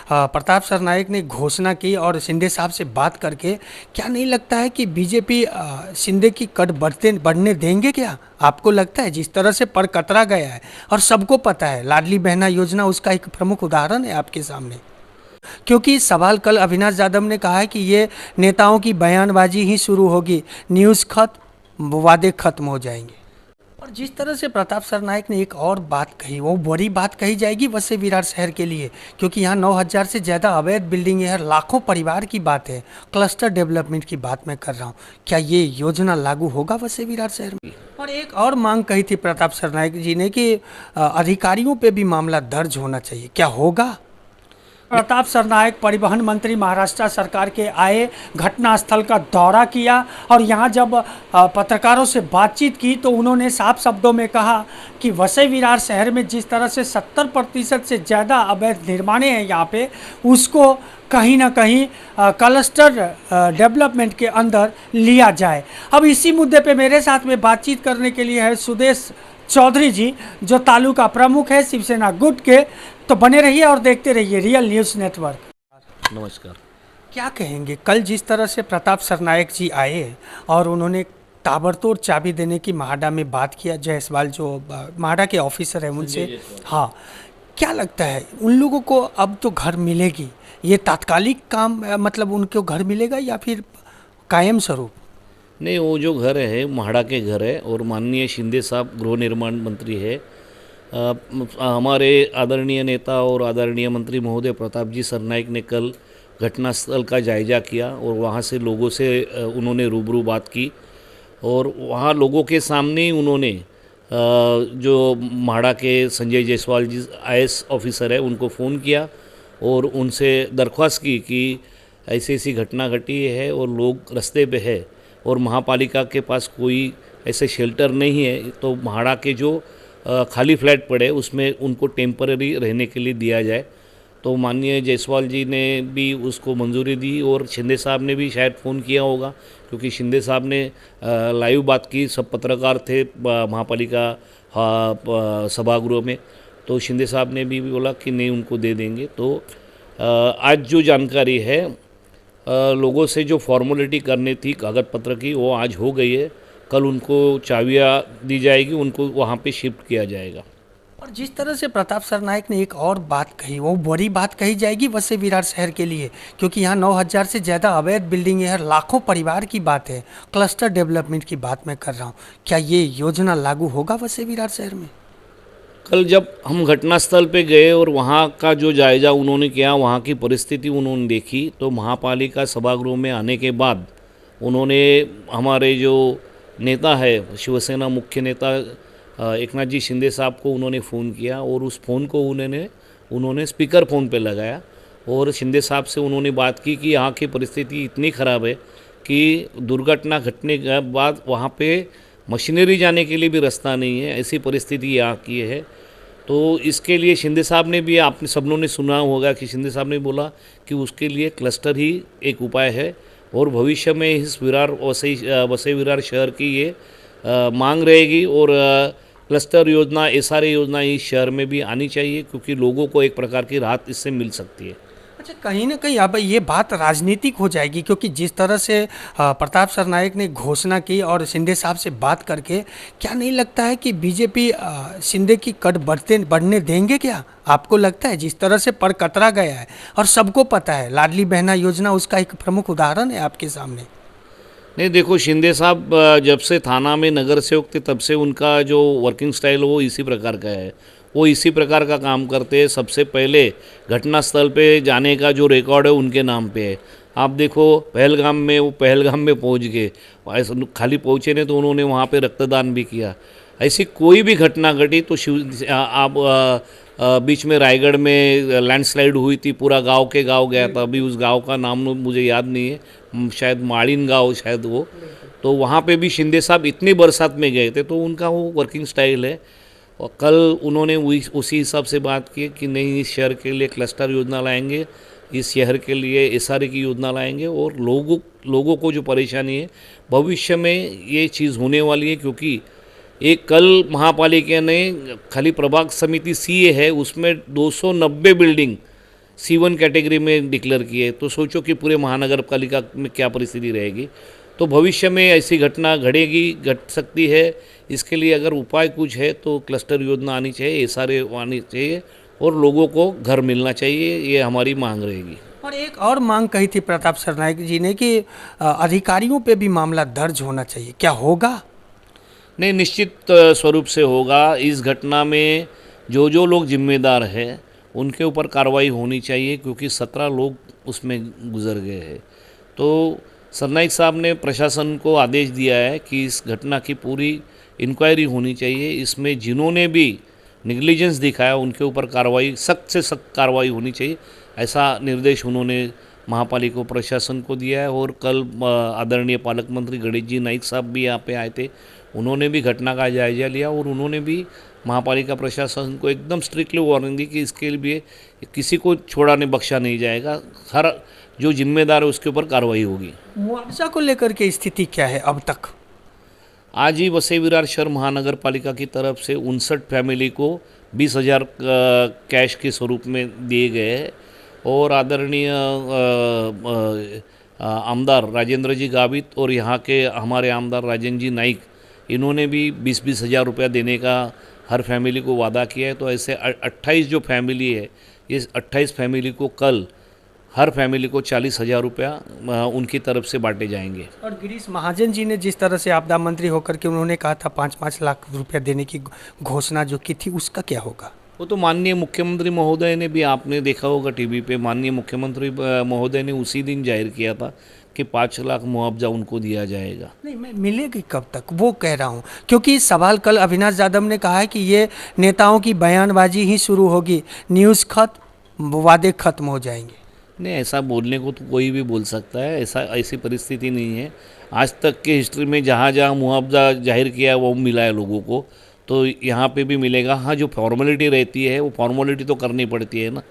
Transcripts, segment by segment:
प्रताप सरनाईक ने घोषणा की और शिंदे साहब से बात करके क्या नहीं लगता है कि बीजेपी शिंदे की कट बढ़ने देंगे क्या? आपको लगता है जिस तरह से पर कतरा गया है और सबको पता है लाडली बहना योजना उसका एक प्रमुख उदाहरण है आपके सामने। क्योंकि सवाल कल अविनाश जाधव ने कहा है कि ये नेताओं की बयानबाजी ही शुरू होगी, न्यूज़ खत्म, वादे खत्म हो जाएंगे। और जिस तरह से प्रताप सरनाईक ने एक और बात कही, वो बड़ी बात कही जाएगी वसई विरार शहर के लिए, क्योंकि यहाँ 9,000 से ज़्यादा अवैध बिल्डिंग है, लाखों परिवार की बात है, क्लस्टर डेवलपमेंट की बात मैं कर रहा हूँ। क्या ये योजना लागू होगा वसई विरार शहर में? और एक और मांग कही थी प्रताप सरनाईक जी ने कि अधिकारियों पे भी मामला दर्ज होना चाहिए, क्या होगा? प्रताप सरनाईक परिवहन मंत्री महाराष्ट्र सरकार के आए, घटनास्थल का दौरा किया और यहाँ जब पत्रकारों से बातचीत की तो उन्होंने साफ शब्दों में कहा कि वसई विरार शहर में जिस तरह से 70% से ज़्यादा अवैध निर्माणें हैं यहाँ पे, उसको कहीं ना कहीं क्लस्टर डेवलपमेंट के अंदर लिया जाए। अब इसी मुद्दे पे मेरे साथ में बातचीत करने के लिए है सुदेश चौधरी जी, जो तालुका प्रमुख है शिवसेना गुट के। तो बने रहिए और देखते रहिए रियल न्यूज़ नेटवर्क। नमस्कार। क्या कहेंगे, कल जिस तरह से प्रताप सरनाईक जी आए और उन्होंने ताबड़तोड़ चाबी देने की माहाडा में बात किया, जायसवाल जो माहाडा के ऑफिसर हैं उनसे, हाँ, क्या लगता है उन लोगों को अब तो घर मिलेगी? ये तात्कालिक काम मतलब उनको घर मिलेगा या फिर कायम स्वरूप? नहीं, वो जो घर है म्हाडा के घर है और माननीय शिंदे साहब गृह निर्माण मंत्री है। हमारे आदरणीय नेता और आदरणीय मंत्री महोदय प्रताप जी सरनाईक ने कल घटनास्थल का जायजा किया और वहाँ से लोगों से उन्होंने रूबरू बात की और वहाँ लोगों के सामने ही उन्होंने जो म्हाडा के संजय जायसवाल जी आईएएस ऑफिसर है उनको फ़ोन किया और उनसे दरख्वास्त की कि ऐसी ऐसी घटना घटी है और लोग रास्ते पे है और महापालिका के पास कोई ऐसे शेल्टर नहीं है, तो म्हाडा के जो खाली फ्लैट पड़े उसमें उनको टेम्पररी रहने के लिए दिया जाए। तो माननीय जायसवाल जी ने भी उसको मंजूरी दी और शिंदे साहब ने भी शायद फ़ोन किया होगा, क्योंकि शिंदे साहब ने लाइव बात की, सब पत्रकार थे महापालिका सभागृह में, तो शिंदे साहब ने भी बोला कि नहीं उनको दे देंगे। तो आज जो जानकारी है लोगों से जो फॉर्मेलिटी करनी थी कागज पत्र की वो आज हो गई है। कल उनको चाबियाँ दी जाएगी, उनको वहाँ पे शिफ्ट किया जाएगा। और जिस तरह से प्रताप सरनाईक ने एक और बात कही, वो बड़ी बात कही जाएगी वसई विरार शहर के लिए, क्योंकि यहाँ 9,000 से ज़्यादा अवैध बिल्डिंग है, लाखों परिवार की बात है, क्लस्टर डेवलपमेंट की बात मैं कर रहा हूँ। क्या ये योजना लागू होगा वसई विरार शहर में? कल जब हम घटनास्थल पे गए और वहाँ का जो जायज़ा उन्होंने किया, वहाँ की परिस्थिति उन्होंने देखी, तो महापालिका सभागृह में आने के बाद उन्होंने हमारे जो नेता है शिवसेना मुख्य नेता एकनाथ जी शिंदे साहब को उन्होंने फ़ोन किया और उस फ़ोन को उन्होंने स्पीकर फ़ोन पे लगाया और शिंदे साहब से उन्होंने बात की कि यहाँ की परिस्थिति इतनी ख़राब है कि दुर्घटना घटने के बाद वहाँ पे मशीनरी जाने के लिए भी रास्ता नहीं है, ऐसी परिस्थिति यहाँ की है। तो इसके लिए शिंदे साहब ने भी, आपने सबनों ने सुना होगा कि शिंदे साहब ने बोला कि उसके लिए क्लस्टर ही एक उपाय है और भविष्य में इस वसई विरार शहर की ये मांग रहेगी और क्लस्टर योजना, एसआरए योजना इस शहर में भी आनी चाहिए, क्योंकि लोगों को एक प्रकार की राहत इससे मिल सकती है। अच्छा, कहीं ना कहीं अब ये बात राजनीतिक हो जाएगी, क्योंकि जिस तरह से प्रताप सरनाईक ने घोषणा की और शिंदे साहब से बात करके क्या नहीं लगता है कि बीजेपी शिंदे की कट बढ़ने देंगे क्या? आपको लगता है जिस तरह से पर कतरा गया है और सबको पता है लाडली बहना योजना उसका एक प्रमुख उदाहरण है आपके सामने? नहीं, देखो, शिंदे साहब जब से थाना में नगर सेवक थे तब से उनका जो वर्किंग स्टाइल वो इसी प्रकार का है, वो इसी प्रकार का काम करते हैं। सबसे पहले घटनास्थल पे जाने का जो रिकॉर्ड है उनके नाम पे है। आप देखो पहलगाम में, वो पहलगाम में पहुंच गए, ऐसे खाली पहुंचे नहीं तो उन्होंने वहाँ पे रक्तदान भी किया। ऐसी कोई भी घटना घटी तो बीच में रायगढ़ में लैंडस्लाइड हुई थी, पूरा गांव के गांव गया था, अभी उस गांव का नाम मुझे याद नहीं है, शायद माड़ीन गांव शायद वो, तो वहाँ पे भी शिंदे साहब इतनी बरसात में गए थे, तो उनका वो वर्किंग स्टाइल है। और कल उन्होंने उसी हिसाब से बात की कि नहीं, इस शहर के लिए क्लस्टर योजना लाएंगे, इस शहर के लिए एसआरए की योजना लाएंगे और लोगों को जो परेशानी है भविष्य में ये चीज़ होने वाली है, क्योंकि एक कल महापालिका ने खाली प्रभाग समिति सीए है उसमें 290 बिल्डिंग C1 कैटेगरी में डिक्लेयर किए, तो सोचो कि पूरे महानगर पालिका में क्या परिस्थिति रहेगी। तो भविष्य में ऐसी घटना घट सकती है। इसके लिए अगर उपाय कुछ है तो क्लस्टर योजना आनी चाहिए, SRA आनी चाहिए और लोगों को घर मिलना चाहिए, ये हमारी मांग रहेगी। और एक और मांग कही थी प्रताप सरनाईक जी ने कि अधिकारियों पे भी मामला दर्ज होना चाहिए, क्या होगा? नहीं, निश्चित स्वरूप से होगा। इस घटना में जो जो लोग जिम्मेदार हैं उनके ऊपर कार्रवाई होनी चाहिए, क्योंकि 17 लोग उसमें गुजर गए हैं। तो सरनाईक साहब ने प्रशासन को आदेश दिया है कि इस घटना की पूरी इंक्वायरी होनी चाहिए। इसमें जिन्होंने भी निग्लिजेंस दिखाया उनके ऊपर कार्रवाई, सख्त से सख्त कार्रवाई होनी चाहिए, ऐसा निर्देश उन्होंने महापालिका प्रशासन को दिया है। और कल आदरणीय पालक मंत्री गणेश जी नाइक साहब भी यहाँ पे आए थे, उन्होंने भी घटना का जायजा लिया और उन्होंने भी महापालिका प्रशासन को एकदम स्ट्रिक्टली वार्निंग दी कि इसके लिए किसी को छोड़ा नहीं, बख्शा नहीं जाएगा, हर जो जिम्मेदार है उसके ऊपर कार्रवाई होगी। मुआवजा को लेकर के स्थिति क्या है अब तक? आज ही वसई विरार शहर महानगर पालिका की तरफ से 59 फैमिली को 20,000 कैश के स्वरूप में दिए गए हैं और आदरणीय आमदार राजेंद्र जी गावित और यहाँ के हमारे आमदार राजेंद्र जी नाइक, इन्होंने भी 20-20 हज़ार रुपया देने का हर फैमिली को वादा किया है। तो ऐसे 28 जो फैमिली है, इस 28 फैमिली को कल हर फैमिली को 40,000 रुपया उनकी तरफ से बांटे जाएंगे। और गिरीश महाजन जी ने जिस तरह से आपदा मंत्री होकर के उन्होंने कहा था 5-5 लाख रुपया देने की घोषणा जो की थी, उसका क्या होगा? वो तो माननीय मुख्यमंत्री महोदय ने भी, आपने देखा होगा टीवी पे, माननीय मुख्यमंत्री महोदय ने उसी दिन जाहिर किया था कि 5 लाख मुआवजा उनको दिया जाएगा। नहीं, मैं मिलेगी कब तक वो कह रहा हूँ, क्योंकि सवाल कल अविनाश यादव ने कहा है कि ये नेताओं की बयानबाजी ही शुरू होगी, न्यूज़ खत्म, वादे खत्म हो जाएंगे। नहीं, ऐसा बोलने को तो कोई भी बोल सकता है, ऐसी परिस्थिति नहीं है। आज तक के हिस्ट्री में जहाँ जहाँ मुआवजा जाहिर किया वो मिला है लोगों को, तो यहाँ पे भी मिलेगा। हाँ, जो फॉर्मेलिटी रहती है वो फॉर्मेलिटी तो करनी पड़ती है ना,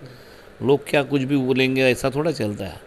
लोग क्या कुछ भी बोलेंगे, ऐसा थोड़ा चलता है।